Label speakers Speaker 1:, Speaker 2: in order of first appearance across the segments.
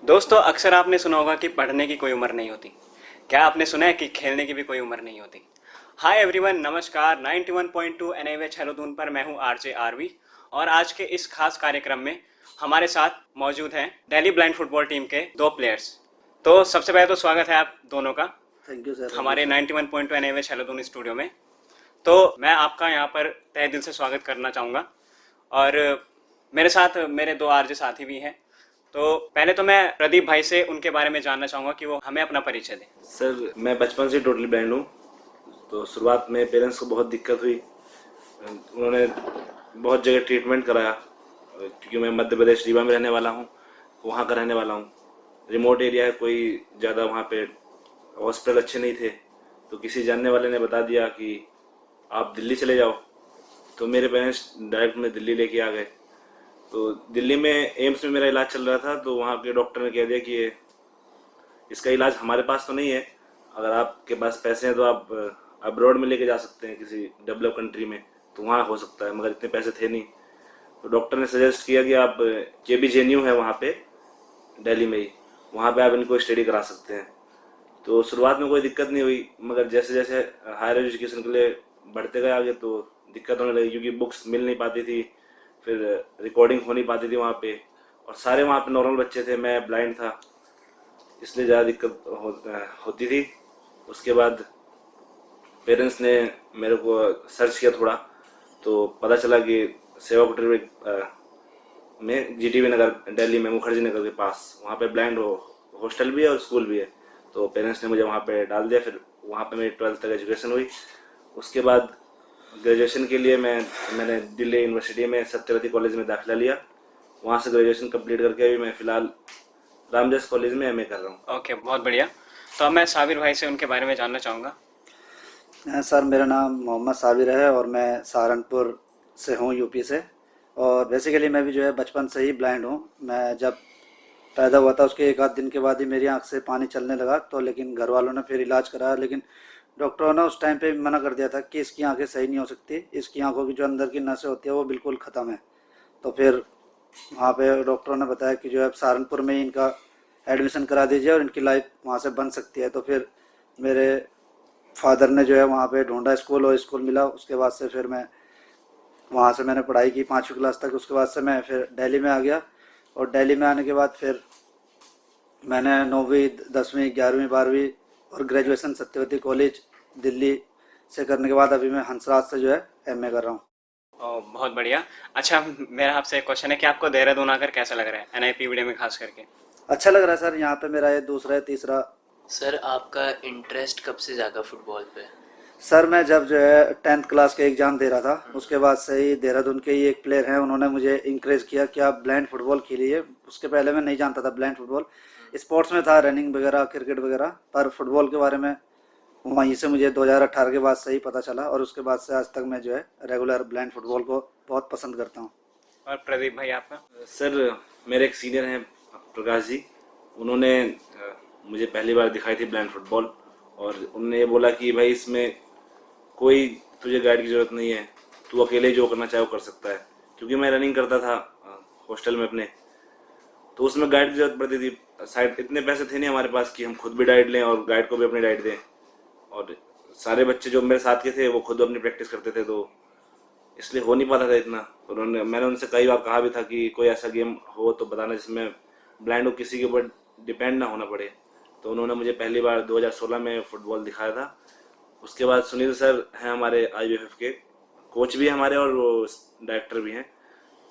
Speaker 1: दोस्तों अक्सर आपने सुना होगा कि पढ़ने की कोई उम्र नहीं होती। क्या आपने सुना है कि खेलने की भी कोई उम्र नहीं होती। हाय एवरीवन, नमस्कार। 91.2 एनएवेच हेलोदून पर मैं हूं आरजे आरवी और आज के इस खास कार्यक्रम में हमारे साथ मौजूद हैं दिल्ली ब्लाइंड फुटबॉल टीम के दो प्लेयर्स। तो सबसे पहले तो स्वागत है आप दोनों का
Speaker 2: थैंक यू सर।
Speaker 1: हमारे 91.2 एनएवेच हेलोदून स्टूडियो में। तो मैं आपका यहाँ पर तहे दिल से स्वागत करना चाहूँगा और मेरे साथ मेरे दो आरजे साथी भी हैं। तो पहले तो मैं प्रदीप भाई से उनके बारे में जानना चाहूँगा कि वो हमें अपना परिचय दें।
Speaker 3: सर मैं बचपन से टोटली ब्लाइंड हूँ। तो शुरुआत में पेरेंट्स को बहुत दिक्कत हुई। उन्होंने बहुत जगह ट्रीटमेंट कराया क्योंकि मैं मध्य प्रदेश रीवा में रहने वाला हूँ, वहाँ का रहने वाला हूँ। रिमोट एरिया है, कोई ज़्यादा वहाँ पे हॉस्पिटल अच्छे नहीं थे। तो किसी जानने वाले ने बता दिया कि आप दिल्ली चले जाओ। तो मेरे पेरेंट्स डायरेक्ट में दिल्ली लेके आ गए। तो दिल्ली में एम्स में मेरा इलाज चल रहा था। तो वहाँ के डॉक्टर ने कह दिया कि इसका इलाज हमारे पास तो नहीं है, अगर आपके पास पैसे हैं तो आप अब्रॉड में लेके जा सकते हैं किसी डेवलप कंट्री में, तो वहाँ हो सकता है, मगर इतने पैसे थे नहीं। तो डॉक्टर ने सजेस्ट किया कि आप JBJNU है वहाँ पे दिल्ली में ही, वहाँ पे आप इनको स्टडी करा सकते हैं। तो शुरुआत में कोई दिक्कत नहीं हुई, मगर जैसे जैसे हायर एजुकेशन के लिए बढ़ते गए आगे तो दिक्कत होने लगी क्योंकि बुक्स मिल नहीं पाती थी, फिर रिकॉर्डिंग हो नहीं पाती थी वहाँ पे, और सारे वहाँ पे नॉर्मल बच्चे थे, मैं ब्लाइंड था, इसलिए ज़्यादा दिक्कत होती थी। उसके बाद पेरेंट्स ने मेरे को सर्च किया थोड़ा, तो पता चला कि सेवा कुटीर में GTV नगर दिल्ली में मुखर्जी नगर के पास वहाँ पे ब्लाइंड हॉस्टल भी है और स्कूल भी है। तो पेरेंट्स ने मुझे वहाँ पे डाल दिया। फिर वहाँ पे मेरी 12th तक एजुकेशन हुई। उसके बाद ग्रेजुएशन के लिए मैंने दिल्ली यूनिवर्सिटी में सत्यवती कॉलेज में दाखिला लिया। वहाँ से ग्रेजुएशन कंप्लीट करके अभी मैं फ़िलहाल रामजस कॉलेज में MA कर रहा हूँ।
Speaker 1: ओके, बहुत बढ़िया। तो अब मैं साबिर भाई से उनके बारे में जानना चाहूँगा।
Speaker 2: सर मेरा नाम मोहम्मद साबिर है और मैं सहारनपुर से हूँ, यूपी से। और बेसिकली मैं भी बचपन से ही ब्लाइंड हूँ। मैं जब पैदा हुआ था उसके एक आध दिन के बाद ही मेरी आंख से पानी चलने लगा, तो लेकिन घर वालों ने फिर इलाज कराया, लेकिन डॉक्टरों ने उस टाइम पे मना कर दिया था कि इसकी आंखें सही नहीं हो सकती, इसकी आंखों की जो अंदर की नसें होती है वो बिल्कुल ख़त्म है। तो फिर वहाँ पे डॉक्टरों ने बताया कि अब सहारनपुर में ही इनका एडमिशन करा दीजिए और इनकी लाइफ वहाँ से बन सकती है। तो फिर मेरे फादर ने वहाँ पे ढूंढा स्कूल और स्कूल मिला। उसके बाद से फिर मैं वहाँ से मैंने पढ़ाई की 5वीं क्लास तक। उसके बाद से मैं फिर दिल्ली में आ गया और दिल्ली में आने के बाद फिर मैंने 9वीं 10वीं 11वीं 12वीं और ग्रेजुएशन सत्यवती कॉलेज दिल्ली से करने के बाद अभी मैं हंसराज से MA कर रहा हूँ।
Speaker 1: बहुत बढ़िया। अच्छा, मेरा आपसे एक क्वेश्चन है कि आपको देहरादून आकर कैसा लग रहा है, NIPVD में खास करके।
Speaker 2: अच्छा लग रहा है सर, यहाँ पे मेरा ये दूसरा है तीसरा।
Speaker 4: सर आपका इंटरेस्ट कब से जागा फुटबॉल पे?
Speaker 2: सर मैं जब 10th क्लास के एग्ज़ाम दे रहा था उसके बाद से ही देहरादून के ही एक प्लेयर हैं, उन्होंने मुझे इंकरेज किया कि आप ब्लाइंड फुटबॉल खेलिए। उसके पहले मैं नहीं जानता था ब्लाइंड फुटबॉल। स्पोर्ट्स में था रनिंग वगैरह, क्रिकेट वगैरह, पर फुटबॉल के बारे में वहीं से मुझे 2018 के बाद से ही पता चला और उसके बाद से आज तक मैं रेगुलर ब्लाइंड फुटबॉल को बहुत पसंद करता हूँ।
Speaker 1: और प्रदीप भाई आपका?
Speaker 3: सर मेरे एक सीनियर हैं प्रकाश जी, उन्होंने मुझे पहली बार दिखाई थी ब्लाइंड फुटबॉल, और उन्होंने ये बोला कि भाई इसमें कोई तुझे गाइड की ज़रूरत नहीं है, तू अकेले जो करना चाहे वो कर सकता है। क्योंकि मैं रनिंग करता था हॉस्टल में अपने, तो उसमें गाइड की ज़रूरत पड़ती थी। शायद इतने पैसे थे नहीं हमारे पास कि हम खुद भी डाइट लें और गाइड को भी अपनी डाइट दें। और सारे बच्चे जो मेरे साथ के थे वो खुद अपनी प्रैक्टिस करते थे, तो इसलिए हो नहीं पाता था इतना। तो मैंने उनसे कई बार कहा भी था कि कोई ऐसा गेम हो तो बताना जिसमें ब्लाइंड हो, किसी के ऊपर डिपेंड ना होना पड़े। तो उन्होंने मुझे पहली बार 2016 में फुटबॉल दिखाया था। उसके बाद सुनील सर हैं हमारे IBFF के कोच भी हैं हमारे, और वो डायरेक्टर भी हैं।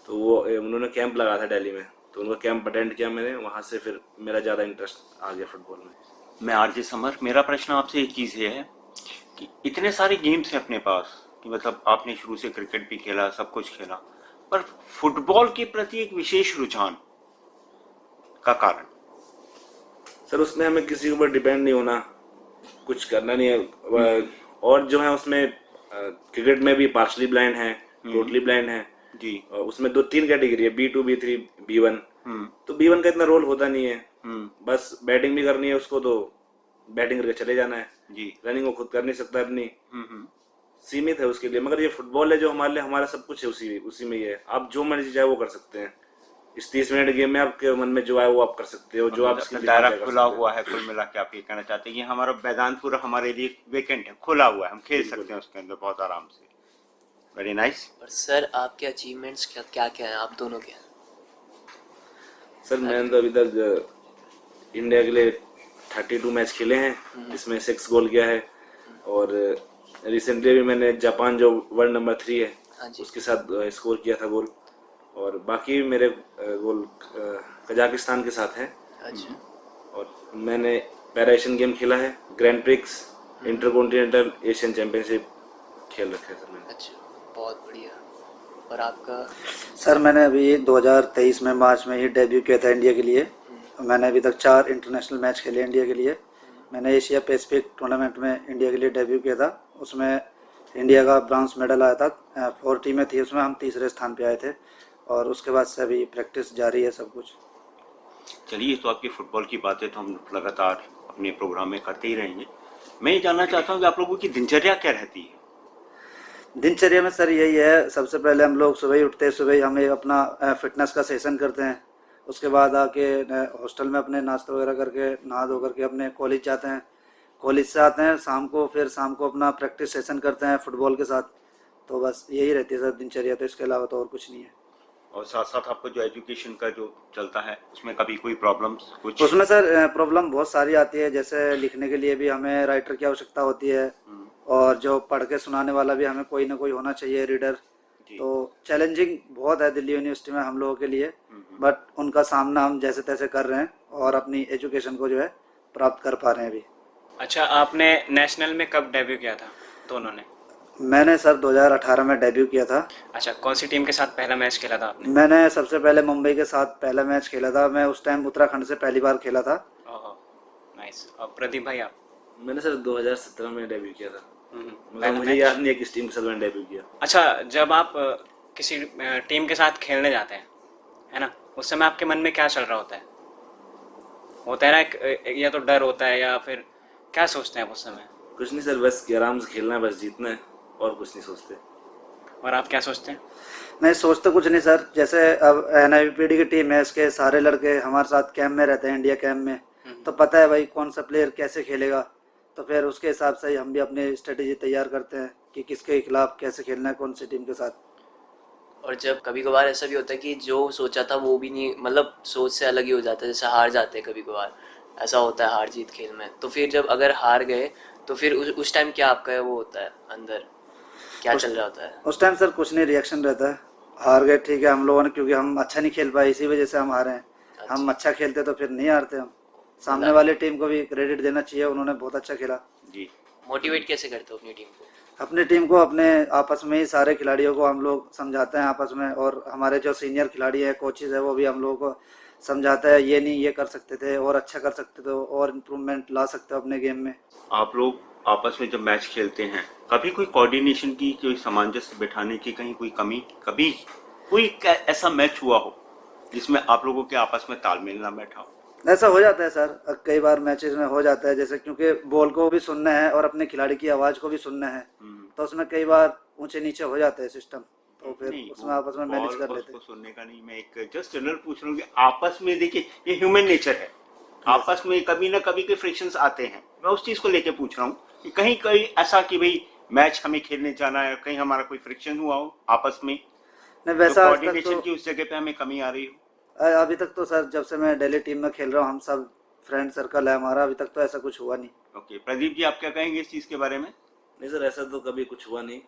Speaker 3: तो वो उन्होंने कैंप लगाया था दिल्ली में, तो उनका कैंप अटेंड किया मैंने, वहाँ से फिर मेरा ज़्यादा इंटरेस्ट आ गया फुटबॉल में।
Speaker 5: मैं आरजे समर, मेरा प्रश्न आपसे एक चीज़ ये है कि इतने सारे गेम्स हैं अपने पास कि मतलब आपने शुरू से क्रिकेट भी खेला, सब कुछ खेला, पर फुटबॉल के प्रति एक विशेष रुझान का कारण?
Speaker 3: सर उसमें हमें किसी के ऊपर डिपेंड नहीं होना, कुछ करना नहीं है। और जो है उसमें क्रिकेट में भी पार्शली ब्लाइंड है, टोटली ब्लाइंड है
Speaker 5: जी।
Speaker 3: उसमें 2-3 कैटेगरी है, B2 B3 B1। तो B1 का इतना रोल होता नहीं है, बस बैटिंग भी करनी है उसको तो बैटिंग करके चले जाना है
Speaker 5: जी।
Speaker 3: रनिंग वो खुद कर नहीं सकता अपनी, सीमित है उसके लिए। मगर ये फुटबॉल है जो हमारे लिए हमारा सब कुछ है, उसी उसी में ही है, आप जो मर्जी चाहे वो कर सकते हैं। इस 30 मिनट गेम में आपके मन में जो आए वो आप कर सकते हो, जो आप
Speaker 5: अपना
Speaker 3: स्किल
Speaker 5: दायरा
Speaker 3: दिखाते
Speaker 5: खुला हुआ है। कुल मिला के आप ये कहना चाहते हैं कि हमारा मैदानपुर हमारे लिए वेकेंट है, खुला हुआ है, हम खेल
Speaker 3: बिल्कुल।
Speaker 5: सकते हैं उसके अंदर बहुत आराम से। Very nice.
Speaker 4: और सर आपके अचीवमेंट्स क्या क्या क्या हैं, आप दोनों के?
Speaker 3: सर मैंने तो अभी तक इंडिया के लिए 32 मैच खेले हैं, जिसमें 6 गोल किया है। और रिसेंटली भी मैंने जापान जो वर्ल्ड नंबर 3 है
Speaker 4: हाँ जी।
Speaker 3: उसके साथ स्कोर किया था गोल। और बाकी मेरे गोल कजाकिस्तान के साथ हैं।
Speaker 4: अच्छा।
Speaker 3: और मैंने पैरा एशियन गेम खेला है, grand prix, intercontinental, Asian championship खेल रखे हैं सर मैंने।
Speaker 4: अच्छा, बहुत बढ़िया। और आपका?
Speaker 2: सर मैंने अभी 2023 में मार्च में ही डेब्यू किया था इंडिया के लिए। मैंने अभी तक 4 इंटरनेशनल मैच खेले इंडिया के लिए। मैंने एशिया पैसिफिक टूर्नामेंट में इंडिया के लिए डेब्यू किया था, उसमें इंडिया का ब्रॉन्ज मेडल आया था। 4 टीमें थी, उसमें हम तीसरे स्थान पे आए थे। और उसके बाद से अभी प्रैक्टिस जारी है सब कुछ।
Speaker 5: चलिए, तो आपकी फुटबॉल की बातें तो हम लगातार अपने प्रोग्राम में करते ही रहेंगे। मैं ये जानना चाहता हूँ कि आप लोगों की दिनचर्या क्या रहती है?
Speaker 2: दिनचर्या में सर यही है, सबसे पहले हम लोग सुबह ही उठते हैं, सुबह ही हम एक अपना फिटनेस का सेशन करते हैं। उसके बाद आके हॉस्टल में अपने नाश्ता वगैरह करके नहा धो करके अपने कॉलेज जाते हैं। कॉलेज से आते हैं फिर शाम को अपना प्रैक्टिस सेशन करते हैं फुटबॉल के साथ। तो बस यही रहती है सर दिनचर्या, तो इसके अलावा तो और कुछ नहीं है।
Speaker 5: और साथ साथ आपको जो एजुकेशन का जो चलता है उसमें कभी कोई प्रॉब्लम्स कुछ?
Speaker 2: उसमें सर प्रॉब्लम बहुत सारी आती है, जैसे लिखने के लिए भी हमें राइटर की आवश्यकता होती है। और जो पढ़ के सुनाने वाला भी हमें कोई ना कोई होना चाहिए, रीडर।
Speaker 5: जी।
Speaker 2: तो चैलेंजिंग बहुत है दिल्ली यूनिवर्सिटी में हम लोगों के लिए, बट उनका सामना हम जैसे तैसे कर रहे हैं और अपनी एजुकेशन को जो है प्राप्त कर पा रहे हैं अभी।
Speaker 1: अच्छा, आपने नेशनल में कब डेब्यू किया था दोनों ने?
Speaker 2: मैंने सर 2018 में डेब्यू किया था।
Speaker 1: अच्छा, कौन सी टीम के साथ पहला मैच खेला था आपने?
Speaker 2: मैंने सबसे पहले मुंबई के साथ पहला मैच खेला था। मैं उस टाइम उत्तराखंड से पहली बार खेला था।
Speaker 1: ओहो, नाइस। और प्रदीप भाई आप?
Speaker 3: मैंने सर 2017 में डेब्यू किया था, मगर
Speaker 1: पहला
Speaker 3: मुझे
Speaker 1: मैच?
Speaker 3: याद नहीं है किस टीम के साथ मैंने डेब्यू किया।
Speaker 1: अच्छा, जब आप किसी टीम के साथ खेलने जाते हैं, है ना, उस समय आपके मन में क्या चल रहा होता है? होता है ना या तो डर होता है, या फिर क्या सोचते हैं आप उस समय?
Speaker 3: कुछ नहीं सर, बस कि आराम से खेलना है, बस जीतना है, और कुछ नहीं सोचते।
Speaker 1: और आप क्या सोचते हैं?
Speaker 2: नहीं सोचते कुछ नहीं सर, जैसे अब NIPD की टीम है, इसके सारे लड़के हमारे साथ कैंप में रहते हैं, इंडिया कैंप में। तो पता है भाई कौन सा प्लेयर कैसे खेलेगा, तो फिर उसके हिसाब से ही हम भी अपनी स्ट्रेटेजी तैयार करते हैं कि किसके खिलाफ कैसे खेलना है, कौन सी टीम के साथ।
Speaker 4: और जब कभी कभार ऐसा भी होता है कि जो सोचा था वो भी नहीं, मतलब सोच से अलग ही हो जाता है, जैसे हार जाते हैं कभी कभार, ऐसा होता है हार जीत खेल में। तो फिर जब अगर हार गए तो फिर उस टाइम क्या आपका वो होता है अंदर, क्या चल रहा होता है?
Speaker 2: उस टाइम सर कुछ नहीं, रिएक्शन रहता है। हार गए ठीक है हम लोगों ने, क्योंकि हम अच्छा नहीं खेल पाए, इसी वजह से हम हारे हैं। हम अच्छा खेलते तो फिर नहीं हारते हम। सामने वाली टीम को भी क्रेडिट देना चाहिए, उन्होंने बहुत अच्छा खेला।
Speaker 5: जी।
Speaker 4: मोटिवेट कैसे करते हो अपनी टीम को?
Speaker 2: अपनी टीम को अपने आपस में ही सारे खिलाड़ियों को हम लोग समझाते हैं आपस में, और हमारे जो सीनियर खिलाड़ी हैं, कोचेज है, वो भी हम लोगों को समझाता है, ये नहीं ये कर सकते थे और अच्छा कर सकते थे और इम्प्रूवमेंट ला सकते हो अपने गेम में।
Speaker 5: आप लोग आपस में जब मैच खेलते हैं, कभी कोई कोऑर्डिनेशन की, कोई सामंजस्य बिठाने की कहीं कोई कमी, कभी कोई ऐसा मैच हुआ हो जिसमें आप लोगों के आपस में तालमेल ना बैठा हो?
Speaker 2: ऐसा हो जाता है सर, कई बार मैचेस में हो जाता है, जैसे क्योंकि बॉल को भी सुनना है और अपने खिलाड़ी की आवाज़ को भी सुनना है। तो उसमें कई बार ऊंचे नीचे हो जाते हैं सिस्टम, तो फिर
Speaker 5: नहीं,
Speaker 2: उसमें आपस में मैनेज
Speaker 5: बॉल
Speaker 2: कर
Speaker 5: को
Speaker 2: लेते
Speaker 5: उसको
Speaker 2: हैं।
Speaker 5: सुनने का नहीं, मैं एक जस्ट जनरल पूछ रहा हूँ कि आपस में देखिए, ये ह्यूमन नेचर है, आपस में कभी ना कभी के फ्रिक्शंस आते हैं। मैं उस चीज को लेके पूछ रहा हूँ कि कहीं कहीं ऐसा कि भाई मैच हमें खेलने जाना है, कहीं हमारा कोई फ्रिक्शन हुआ हो आपस में,
Speaker 2: नहीं
Speaker 5: तो
Speaker 2: वैसा आज तक
Speaker 5: कोऑर्डिनेशन की
Speaker 2: तो
Speaker 5: उस जगह पे हमें कमी आ रही हो?
Speaker 2: अभी तक तो सर, जब से मैं दिल्ली टीम में खेल रहा हूँ, हम सब फ्रेंड सर्कल है हमारा, अभी तक तो ऐसा कुछ हुआ नहीं।
Speaker 5: ओके, प्रदीप जी आप क्या कहेंगे इस चीज के बारे में?
Speaker 3: नहीं सर, ऐसा तो कभी कुछ हुआ नहीं।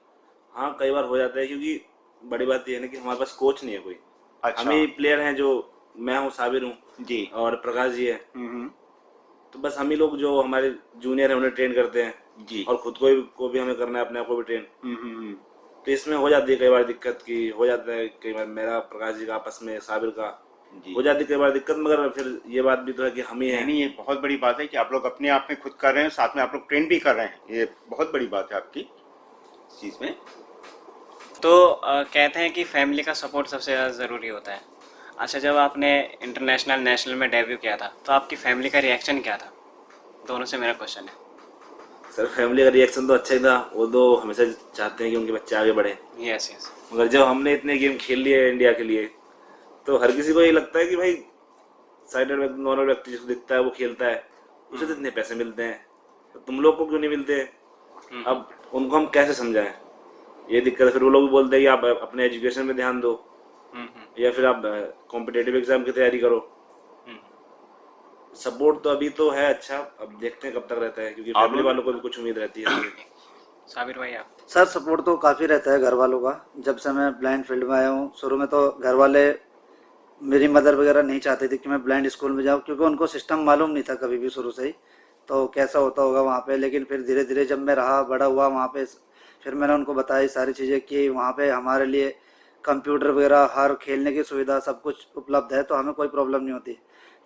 Speaker 3: हाँ कई बार हो जाता है, क्योंकि बड़ी बात यह है ना कि हमारे पास कोच नहीं है कोई।
Speaker 5: अच्छा।
Speaker 3: हम ही प्लेयर हैं, जो मैं हूँ, साबिर हूँ
Speaker 5: जी।
Speaker 3: और प्रकाश जी है।
Speaker 5: हम्म।
Speaker 3: तो बस हम ही लोग जो हमारे जूनियर हैं उन्हें ट्रेन करते हैं,
Speaker 5: जी।
Speaker 3: और खुद को भी हमें करना है, अपने आप को भी ट्रेन।
Speaker 5: हम्म।
Speaker 3: तो इसमें हो जाती है कई बार दिक्कत, की हो जाता है कई बार मेरा प्रकाश जी का आपस में, साबिर का
Speaker 5: जी।
Speaker 3: हो जाती है कई बार दिक्कत। मगर फिर ये बात भी तो है कि हम ही
Speaker 5: नहीं
Speaker 3: हैं।
Speaker 5: नहीं, ये बहुत बड़ी बात है कि आप लोग अपने आप में खुद कर रहे हैं, साथ में आप लोग ट्रेन भी कर रहे हैं, ये बहुत बड़ी बात है आपकी इस चीज में।
Speaker 1: तो कहते हैं कि फैमिली का सपोर्ट सबसे ज़्यादा ज़रूरी होता है। अच्छा, जब आपने इंटरनेशनल नेशनल में डेब्यू किया था, तो आपकी फैमिली का रिएक्शन क्या था? दोनों से मेरा क्वेश्चन है।
Speaker 3: सर फैमिली का रिएक्शन तो अच्छा ही था, वो तो हमेशा चाहते हैं कि उनके बच्चे आगे बढ़े।
Speaker 1: Yes yes.
Speaker 3: मगर जब हमने इतने गेम खेल लिए इंडिया के लिए, तो हर किसी को ये लगता है कि भाई साइडेड व्यक्ति, नॉर्मल व्यक्ति जिसको दिखता है वो खेलता है, उसे तो इतने पैसे मिलते हैं, तो तुम लोग को क्यों नहीं मिलते? अब उनको हम कैसे समझाएं? ये दिक्कत है। फिर वो लोग भी बोलते हैं कि आप अपने एजुकेशन में ध्यान दो, या फिर आप कॉम्पिटेटिव एग्जाम की तैयारी करो। सपोर्ट तो अभी तो है अच्छा, अब देखते हैं कब तक रहता है, क्योंकि फैमिली वालों को भी कुछ उम्मीद रहती है।
Speaker 1: साबिर भाई आप?
Speaker 2: सर सपोर्ट तो काफ़ी रहता है घर वालों का। जब से मैं ब्लाइंड फील्ड में आया हूँ, शुरू में तो घर वाले, मेरी मदर वगैरह नहीं चाहती थी कि मैं ब्लाइंड स्कूल में जाऊँ, क्योंकि उनको सिस्टम मालूम नहीं था कभी भी शुरू से ही, तो कैसा होता होगा वहाँ पे। लेकिन फिर धीरे धीरे जब मैं रहा, बड़ा हुआ वहाँ पे, फिर मैंने उनको बताई सारी चीज़ें कि वहाँ पे हमारे लिए कंप्यूटर वगैरह, हर खेलने की सुविधा सब कुछ उपलब्ध है, तो हमें कोई प्रॉब्लम नहीं होती।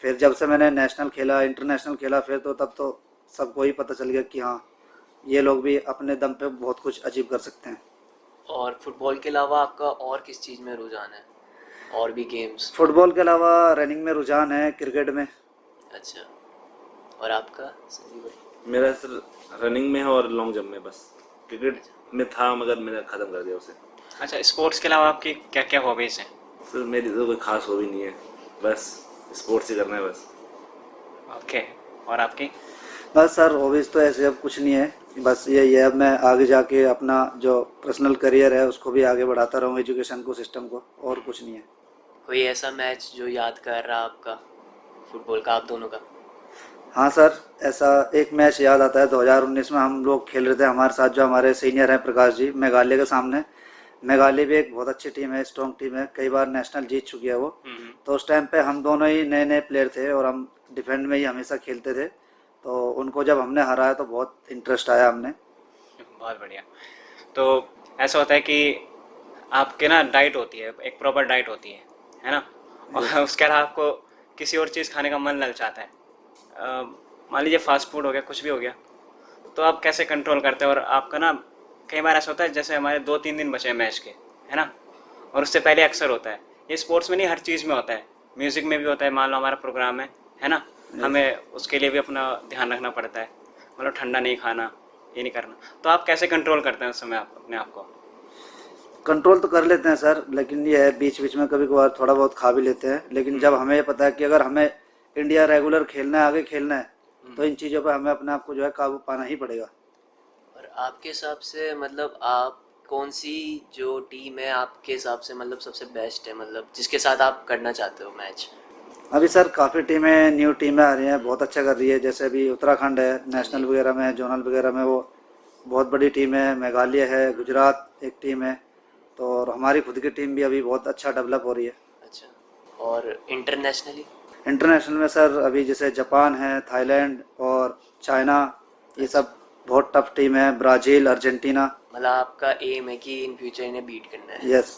Speaker 2: फिर जब से मैंने नेशनल खेला, इंटरनेशनल खेला, फिर तो तब तो सबको ही पता चल गया कि हाँ, ये लोग भी अपने दम पे बहुत कुछ अचीव कर सकते हैं।
Speaker 4: और फुटबॉल के अलावा आपका और किस चीज़ में रुझान है, और भी गेम्स?
Speaker 2: फुटबॉल के अलावा रनिंग में रुझान है, क्रिकेट में।
Speaker 4: अच्छा, और आपका संजीव भाई?
Speaker 3: मेरा सर रनिंग में है और लॉन्ग जंप में। बस क्रिकेट में था मगर मैंने ख़त्म कर दिया उसे।
Speaker 1: अच्छा, स्पोर्ट्स के अलावा आपकी क्या क्या हॉबीज़ हैं?
Speaker 3: सर मेरी तो कोई खास हॉबी नहीं है, बस स्पोर्ट्स ही करना है बस।
Speaker 1: ओके, और आपकी?
Speaker 2: बस सर हॉबीज़ तो ऐसे अब कुछ नहीं है, बस यही है, अब मैं आगे जाके अपना जो पर्सनल करियर है उसको भी आगे बढ़ाता रहूँ, एजुकेशन को, सिस्टम को, और कुछ नहीं है।
Speaker 4: कोई ऐसा मैच जो याद कर रहा आपका, फुटबॉल का, आप दोनों का?
Speaker 2: हाँ सर, ऐसा एक मैच याद आता है, 2019 में हम लोग खेल रहे थे, हमारे साथ जो हमारे सीनियर हैं प्रकाश जी, मेघालय के सामने। मेघालय भी एक बहुत अच्छी टीम है, स्ट्रॉन्ग टीम है, कई बार नेशनल जीत चुकी है वो। तो उस टाइम पे हम दोनों ही नए नए प्लेयर थे और हम डिफेंड में ही हमेशा खेलते थे, तो उनको जब हमने हराया तो बहुत इंटरेस्ट आया हमने।
Speaker 1: बहुत बढ़िया। तो ऐसा होता है कि आपके ना डाइट होती है, एक प्रॉपर डाइट होती है ना? और उसके अलावा आपको किसी और चीज़ खाने का मन ललचाता है, मान लीजिए फास्ट फूड हो गया, कुछ भी हो गया, तो आप कैसे कंट्रोल करते हो? और आपका ना कई बार ऐसा होता है, जैसे हमारे 2-3 दिन बचे हैं मैच के, है ना, और उससे पहले अक्सर होता है, ये स्पोर्ट्स में नहीं हर चीज़ में होता है, म्यूज़िक में भी होता है, मान लो हमारा प्रोग्राम है ना, हमें उसके लिए भी अपना ध्यान रखना पड़ता है, मतलब ठंडा नहीं खाना, ये नहीं करना। तो आप कैसे कंट्रोल करते हैं उस समय आप अपने आप को?
Speaker 2: कंट्रोल तो कर लेते हैं सर, लेकिन ये है बीच बीच में कभी कभार थोड़ा बहुत खा भी लेते हैं। लेकिन जब हमें ये पता है कि अगर हमें इंडिया रेगुलर खेलना है, आगे खेलना है, तो इन चीज़ों पे हमें अपने आप को जो है काबू पाना ही पड़ेगा।
Speaker 4: और आपके हिसाब से मतलब आप कौन सी जो टीम है आपके हिसाब से मतलब सबसे बेस्ट है, मतलब जिसके साथ आप करना चाहते हो मैच?
Speaker 2: अभी सर काफ़ी टीमें, न्यू टीमें आ रही हैं, बहुत अच्छा कर रही है। जैसे अभी उत्तराखंड है, नेशनल वगैरह में, जोनल वगैरह में, वो बहुत बड़ी टीम है। मेघालय है, गुजरात एक टीम है, तो और हमारी खुद की टीम भी अभी बहुत अच्छा डेवलप हो रही है।
Speaker 4: अच्छा, और इंटरनेशनली?
Speaker 2: इंटरनेशनल में सर अभी जैसे जापान है, थाईलैंड और चाइना, ये सब बहुत टफ टीम है, ब्राज़ील, अर्जेंटीना।
Speaker 4: मतलब आपका एम है कि इन फ्यूचर इन्हें बीट करना है?
Speaker 2: यस।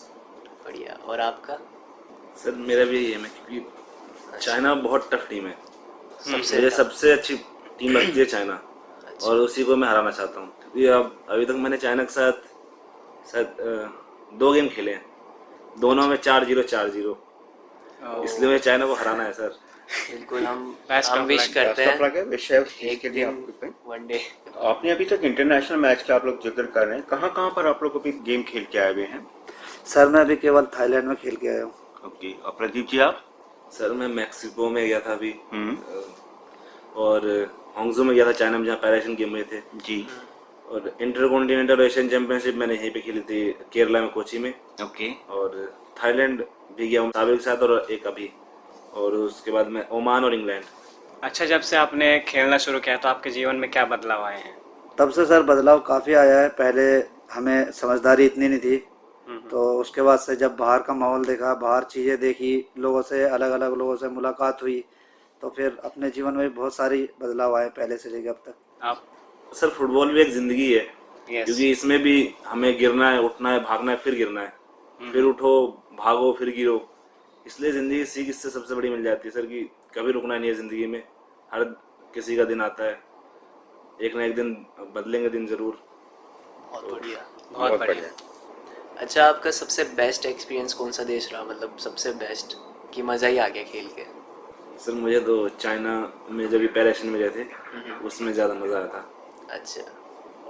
Speaker 4: बढ़िया। और आपका?
Speaker 3: सर मेरा भी यही है, क्योंकि चाइना बहुत टफ टीम है,
Speaker 4: सबसे
Speaker 3: मुझे
Speaker 4: tough?
Speaker 3: सबसे अच्छी टीम लगती है चाइना,
Speaker 4: अच्छा।
Speaker 3: और उसी को मैं हराना चाहता हूँ। क्योंकि अब अभी तक मैंने चाइना के साथ शायद 2 गेम खेले हैं, दोनों में 4-0 4-0, इसलिए मुझे चाइना को हराना है सर।
Speaker 4: बिल्कुल,
Speaker 1: Best
Speaker 4: हम
Speaker 1: of
Speaker 4: विश
Speaker 1: luck,
Speaker 4: करते
Speaker 5: बेस्ट ऑफ
Speaker 4: हैं
Speaker 5: लक है, विश है उस चीज़
Speaker 4: एक
Speaker 5: के लिए
Speaker 4: दिन
Speaker 5: आप लोग पे।
Speaker 4: वनडे।
Speaker 5: आपने अभी तक इंटरनेशनल मैच का आप लोग जिक्र कर रहे हैं, कहाँ कहाँ पर आप लोग अभी गेम खेल के आए हुए हैं?
Speaker 2: सर मैं अभी केवल थाईलैंड में खेल के आया हूँ।
Speaker 5: ओके, और प्रदीप जी आप?
Speaker 3: सर मैं मैक्सिको में गया था अभी,
Speaker 5: हम्म।
Speaker 3: और हांगजो में गया था, चाइना में, जहाँ पैरा एशियन गेम हुए थे।
Speaker 5: जी।
Speaker 3: और इंटर कॉन्टिनेंटल एशियन चैंपियनशिप मैंने यहीं पे खेली थी, केरला में, कोची में।
Speaker 5: ओके।
Speaker 3: और थाईलैंड भी गया हूँ साबिर के साथ, और एक अभी, और उसके बाद मैं ओमान और इंग्लैंड।
Speaker 1: अच्छा, जब से आपने खेलना शुरू किया तो आपके जीवन में क्या बदलाव आए हैं?
Speaker 2: तब से सर बदलाव काफ़ी आया है। पहले हमें समझदारी इतनी नहीं थी, तो उसके बाद से जब बाहर का माहौल देखा, बाहर चीज़ें देखी, लोगों से, अलग अलग लोगों से मुलाकात हुई, तो फिर अपने जीवन में भी बहुत सारी बदलाव आए पहले से लेकर अब तक।
Speaker 1: आप?
Speaker 3: सर फुटबॉल भी एक ज़िंदगी है,
Speaker 1: यस।
Speaker 3: क्योंकि इसमें भी हमें गिरना है, उठना है, भागना है, फिर गिरना है, फिर उठो, भागो, फिर गिरो। इसलिए ज़िंदगी सीख इससे सबसे बड़ी मिल जाती है सर, कि कभी रुकना नहीं है ज़िंदगी में। हर किसी का दिन आता है, एक ना एक दिन बदलेंगे दिन ज़रूर।
Speaker 4: बहुत बढ़िया।
Speaker 1: बहुत बढ़िया।
Speaker 4: अच्छा, आपका सबसे बेस्ट एक्सपीरियंस कौन सा देश रहा, मतलब सबसे बेस्ट कि मज़ा ही आ गया खेल के?
Speaker 3: सर मुझे तो चाइना में जब भी पैरा एशियन में गए थे, उसमें ज़्यादा मज़ा आया था।
Speaker 4: अच्छा,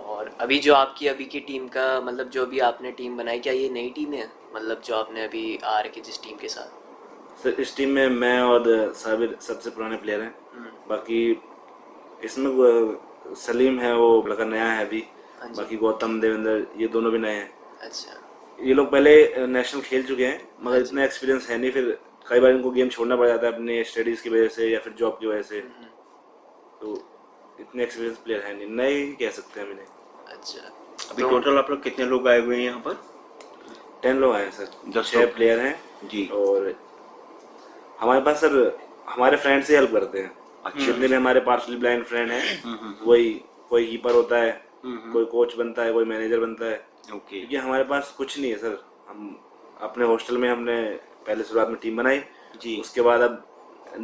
Speaker 4: और अभी जो आपकी अभी की टीम का मतलब जो अभी आपने टीम बनाई, क्या ये नई टीम है, मतलब जो आपने अभी आ रखी जिस टीम के साथ?
Speaker 3: सर इस टीम में मैं और साबिर सबसे पुराने प्लेयर हैं। बाकी इसमें सलीम है, वो लड़का नया है अभी।
Speaker 4: हाँ जी।
Speaker 3: बाकी गौतम, देवेंद्र, ये दोनों भी नए हैं।
Speaker 4: अच्छा।
Speaker 3: ये लोग पहले नेशनल खेल चुके हैं
Speaker 4: हाँ
Speaker 3: मगर
Speaker 4: जी।
Speaker 3: इतना एक्सपीरियंस है नहीं, फिर कई बार इनको गेम छोड़ना पड़ जाता है अपने स्टडीज़ की वजह से या फिर जॉब की वजह से। तो इतने एक्सपीरियंस प्लेयर है नहीं, नए ही कह सकते हैं हम इन्हें।
Speaker 4: अच्छा।
Speaker 5: अभी
Speaker 4: तो
Speaker 5: टोटल आप लोग कितने लोग आए हुए हैं यहाँ पर?
Speaker 3: 10 लोग आए हैं सर,
Speaker 5: 10
Speaker 3: 6
Speaker 5: लोग
Speaker 3: प्लेयर हैं।
Speaker 5: जी।
Speaker 3: और हमारे पास सर हमारे फ्रेंड से हेल्प करते हैं।
Speaker 5: अच्छा।
Speaker 3: जितने भी हमारे पार्शली ब्लाइंड फ्रेंड हैं वही, कोई कीपर होता है, कोई कोच बनता है, कोई मैनेजर बनता है।
Speaker 5: ओके
Speaker 3: क्योंकि हमारे पास कुछ नहीं है सर। हम अपने हॉस्टल में हमने पहले शुरुआत में टीम बनाई
Speaker 5: जी।
Speaker 3: उसके बाद अब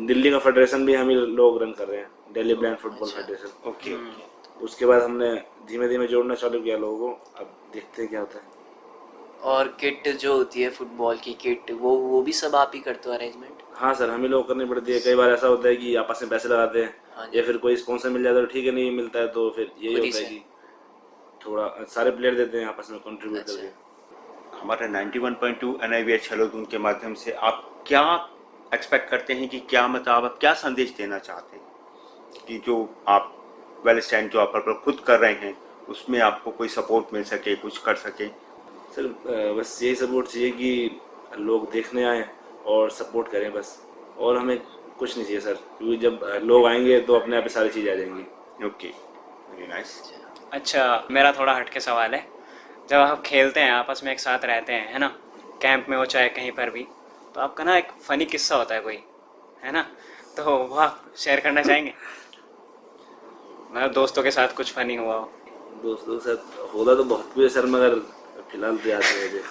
Speaker 3: दिल्ली का फेडरेशन भी हम ही लोग रन कर रहे हैं, दिल्ली ब्लाइंड फुटबॉल
Speaker 4: अच्छा।
Speaker 3: फेडरेशन।
Speaker 5: ओके ओके
Speaker 3: उसके बाद हमने धीमे धीमे जोड़ना चालू किया लोगों को, अब देखते हैं क्या होता है।
Speaker 4: और किट जो होती है फुटबॉल की किट, वो भी सब आप ही करते हो अरेंजमेंट?
Speaker 3: हाँ सर, हम ही लोग करनी पड़ती है। कई बार ऐसा होता है कि आपस में पैसे लगाते
Speaker 4: हाँ
Speaker 3: हैं
Speaker 4: जी।
Speaker 3: या फिर कोई स्पॉन्सर मिल जाता है तो ठीक है, नहीं मिलता है तो फिर यही
Speaker 4: खुद ही
Speaker 3: होता है
Speaker 4: से।
Speaker 3: कि थोड़ा सारे प्लेयर देते हैं आपस में कंट्रीब्यूट
Speaker 4: अच्छा।
Speaker 3: करके।
Speaker 5: हमारे 91.2 NIVH हेलोदून के माध्यम से आप क्या एक्सपेक्ट करते हैं कि क्या मतलब आप क्या संदेश देना चाहते हैं कि जो आप वेल स्टैंड जो आप खुद कर रहे हैं उसमें आपको कोई सपोर्ट मिल सके, कुछ कर सके?
Speaker 3: सर बस यही सपोर्ट चाहिए कि लोग देखने आए और सपोर्ट करें बस, और हमें कुछ नहीं चाहिए सर, क्योंकि जब लोग आएंगे तो अपने आप ही सारी चीज़ें आ जाएंगी।
Speaker 5: Okay, very nice.
Speaker 1: अच्छा, मेरा थोड़ा हटके सवाल है। जब आप खेलते हैं, आपस में एक साथ रहते हैं, है ना, कैंप में हो चाहे कहीं पर भी, तो आपका ना एक फ़नी किस्सा होता है कोई, है ना, तो वो आप शेयर करना चाहेंगे? मतलब दोस्तों के साथ कुछ फ़नी हुआ हो।
Speaker 3: दोस्तों के साथ होता तो बहुत कुछ है सर, मगर फिलहाल तो याद नहीं मुझे।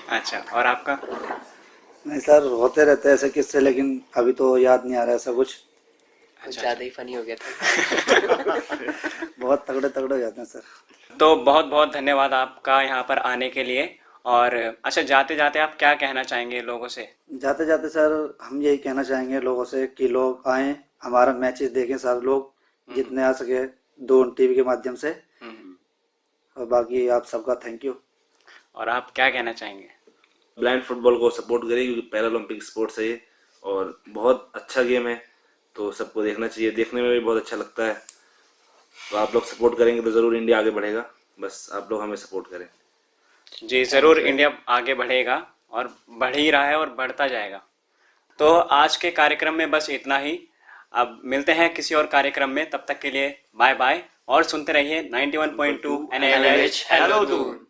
Speaker 1: अच्छा, और आपका?
Speaker 2: नहीं सर, होते रहते हैं ऐसे किस्से, लेकिन अभी तो याद नहीं आ रहा ऐसा कुछ।
Speaker 4: कुछ
Speaker 1: अच्छा
Speaker 4: ज़्यादा ही फनी हो गया था।
Speaker 2: बहुत तगड़े तगड़े हो जाते हैं सर।
Speaker 1: तो बहुत बहुत धन्यवाद आपका यहाँ पर आने के लिए। और अच्छा, जाते जाते आप क्या कहना चाहेंगे लोगों से?
Speaker 2: जाते जाते सर हम यही कहना चाहेंगे लोगों से कि लोग आएँ, हमारा मैचेस देखें सब लोग, जितने आ सके, दो टीवी के माध्यम से। और बाकी आप सबका थैंक यू।
Speaker 1: और आप क्या कहना चाहेंगे?
Speaker 3: ब्लाइंड फुटबॉल को सपोर्ट करें क्योंकि पैरालंपिक स्पोर्ट्स है ये, और बहुत अच्छा गेम है, तो सबको देखना चाहिए, देखने में भी बहुत अच्छा लगता है। तो आप लोग सपोर्ट करेंगे तो ज़रूर इंडिया आगे बढ़ेगा, बस आप लोग हमें सपोर्ट करें।
Speaker 1: जी ज़रूर, इंडिया आगे बढ़ेगा और बढ़ ही रहा है और बढ़ता जाएगा। तो आज के कार्यक्रम में बस इतना ही। अब मिलते हैं किसी और कार्यक्रम में, तब तक के लिए बाय बाय और सुनते रहिए 91.2 NIVH हेलो दून।